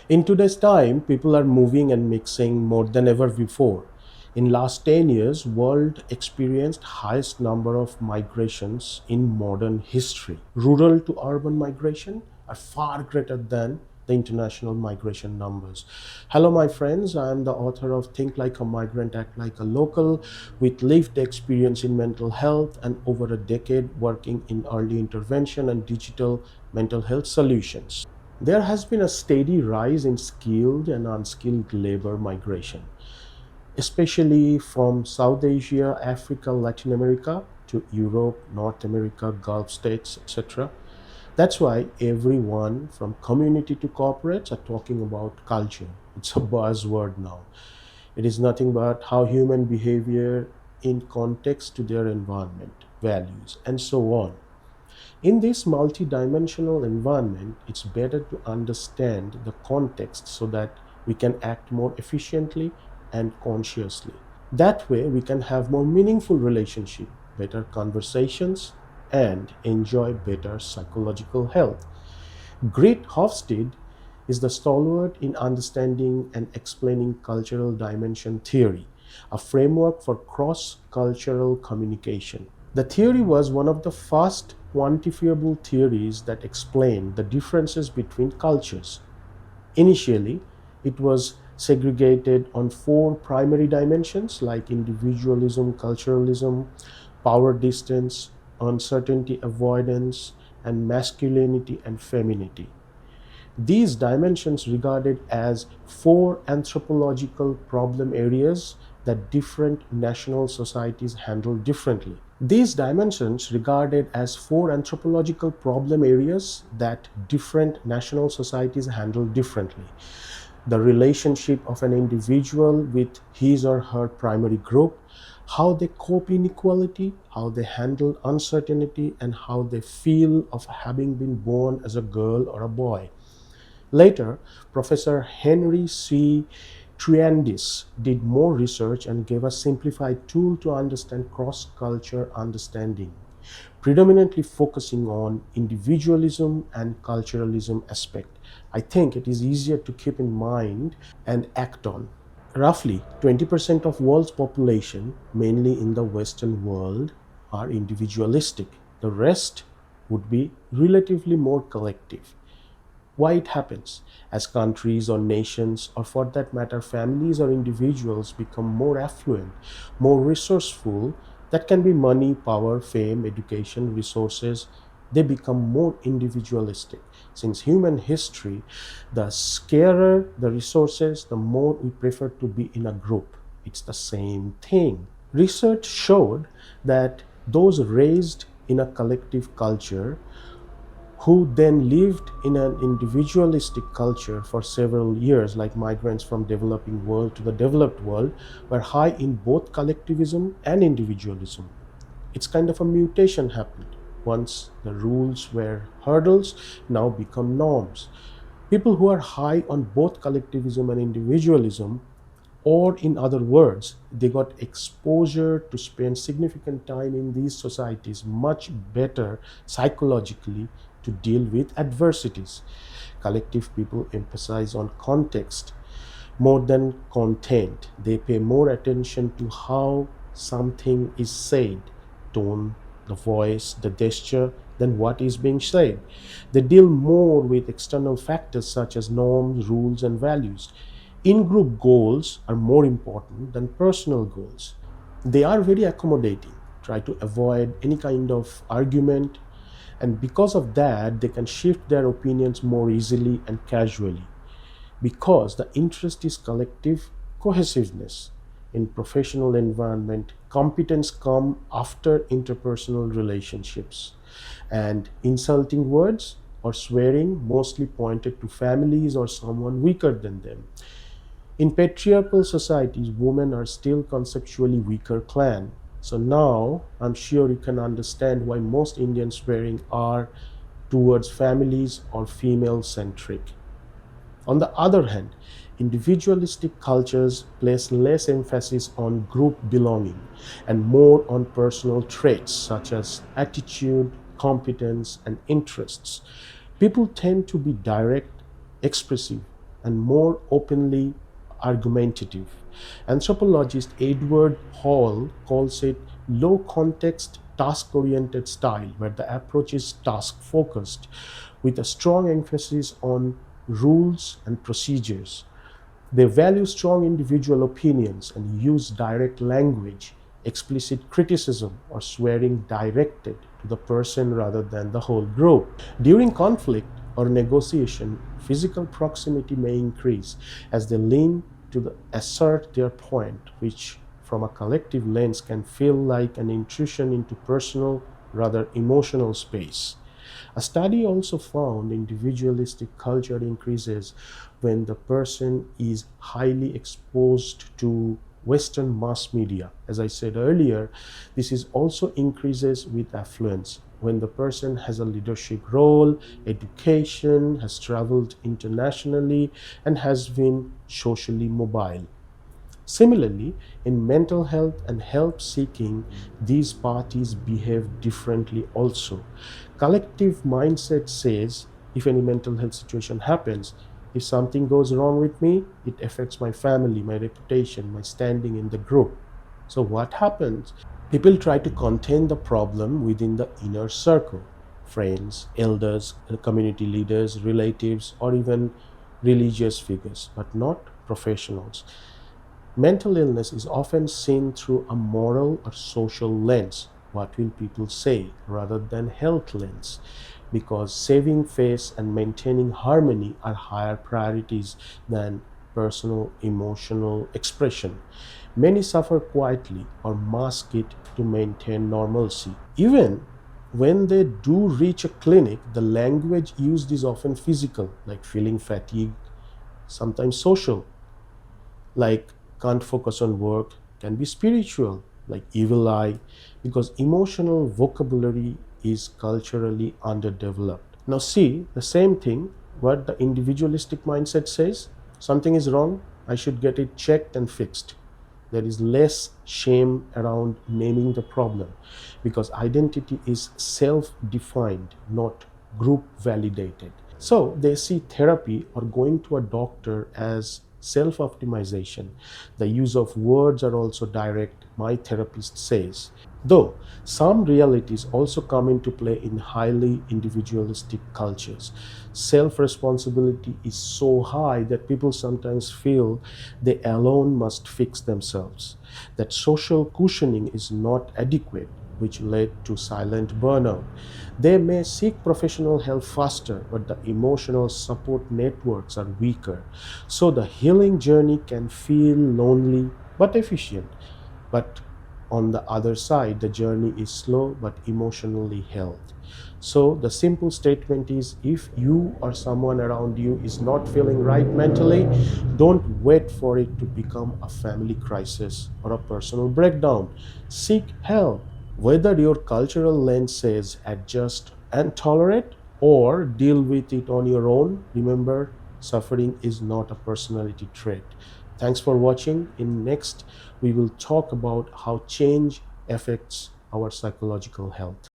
In today's time, people are moving and mixing more than ever before. In last 10 years, world experienced highest number of migrations in modern history. Rural to urban migration are far greater than the international migration numbers. Hello, my friends. I am the author of Think Like a Migrant, Act Like a Local, with lived experience in mental health and over a decade working in early intervention and digital mental health solutions. There has been a steady rise in skilled and unskilled labor migration, especially from South Asia, Africa, Latin America to Europe, North America, Gulf states, etc. That's why everyone from community to corporates are talking about culture. It's a buzzword now. It is nothing but how human behavior in context to their environment, values, and so on. In this multidimensional environment, it's better to understand the context so that we can act more efficiently and consciously. That way, we can have more meaningful relationship, better conversations, and enjoy better psychological health. Great Hofstede is the stalwart in understanding and explaining cultural dimension theory, a framework for cross-cultural communication. The theory was one of the first quantifiable theories that explained the differences between cultures. Initially, it was segregated on four primary dimensions like individualism, culturalism, power distance, uncertainty avoidance, and masculinity and femininity. These dimensions regarded as four anthropological problem areas that different national societies handle differently. These dimensions regarded as four anthropological problem areas that different national societies handle differently. The relationship of an individual with his or her primary group, how they cope in equality, how they handle uncertainty, and how they feel of having been born as a girl or a boy. Later, Professor Henry C. Triandis did more research and gave a simplified tool to understand cross-culture understanding, predominantly focusing on individualism and culturalism aspect. I think it is easier to keep in mind and act on. Roughly 20% of world's population, mainly in the Western world, are individualistic. The rest would be relatively more collective. Why it happens? As countries or nations, or for that matter, families or individuals become more affluent, more resourceful, that can be money, power, fame, education, resources, they become more individualistic. Since human history, the scarer the resources, the more we prefer to be in a group. It's the same thing. Research showed that those raised in a collective culture who then lived in an individualistic culture for several years, like migrants from developing world to the developed world, were high in both collectivism and individualism. It's kind of a mutation happened. Once the rules were hurdles, now become norms. People who are high on both collectivism and individualism, or in other words, they got exposure to spend significant time in these societies much better psychologically to deal with adversities. Collective people emphasize on context more than content. They pay more attention to how something is said, tone, the voice, the gesture, than what is being said. They deal more with external factors such as norms, rules, and values. In group goals are more important than personal goals. They are very accommodating, try to avoid any kind of argument, and because of that, they can shift their opinions more easily and casually. Because the interest is collective cohesiveness. In professional environment, competence come after interpersonal relationships, and insulting words or swearing mostly pointed to families or someone weaker than them. In patriarchal societies, women are still conceptually weaker clan. So now I'm sure you can understand why most Indian swearing are towards families or female centric. On the other hand, individualistic cultures place less emphasis on group belonging and more on personal traits such as attitude, competence, and interests. People tend to be direct, expressive, and more openly argumentative. Anthropologist Edward Hall calls it low context, task oriented style, where the approach is task focused with a strong emphasis on rules and procedures. They value strong individual opinions and use direct language, explicit criticism, or swearing directed to the person rather than the whole group. During conflict or negotiation, physical proximity may increase as they lean to assert their point, which from a collective lens can feel like an intrusion into personal, rather emotional space. A study also found individualistic culture increases when the person is highly exposed to Western mass media. As I said earlier, this is also increases with affluence. When the person has a leadership role, education, has traveled internationally, and has been socially mobile. Similarly, in mental health and help seeking, these parties behave differently also. Collective mindset says if any mental health situation happens, if something goes wrong with me, it affects my family, my reputation, my standing in the group. So, what happens? People try to contain the problem within the inner circle, friends, elders, community leaders, relatives, or even religious figures, but not professionals. Mental illness is often seen through a moral or social lens. What will people say? Rather than health lens. Because saving face and maintaining harmony are higher priorities than personal emotional expression. Many suffer quietly or mask it to maintain normalcy. Even when they do reach a clinic, the language used is often physical, like feeling fatigue, sometimes social, like can't focus on work, can be spiritual, like evil eye, because emotional vocabulary is culturally underdeveloped. Now, see the same thing what the individualistic mindset says something is wrong, I should get it checked and fixed. There is less shame around naming the problem because identity is self defined, not group validated. So they see therapy or going to a doctor as self optimization. The use of words are also direct, my therapist says. Though some realities also come into play in highly individualistic cultures. Self responsibility is so high that people sometimes feel they alone must fix themselves, that social cushioning is not adequate, which led to silent burnout. They may seek professional help faster, but the emotional support networks are weaker. So the healing journey can feel lonely but efficient. But on the other side, the journey is slow but emotionally held. So the simple statement is if you or someone around you is not feeling right mentally, don't wait for it to become a family crisis or a personal breakdown. Seek help. Whether your cultural lens says adjust and tolerate or deal with it on your own, remember suffering is not a personality trait. Thanks for watching. In next, we will talk about how change affects our psychological health.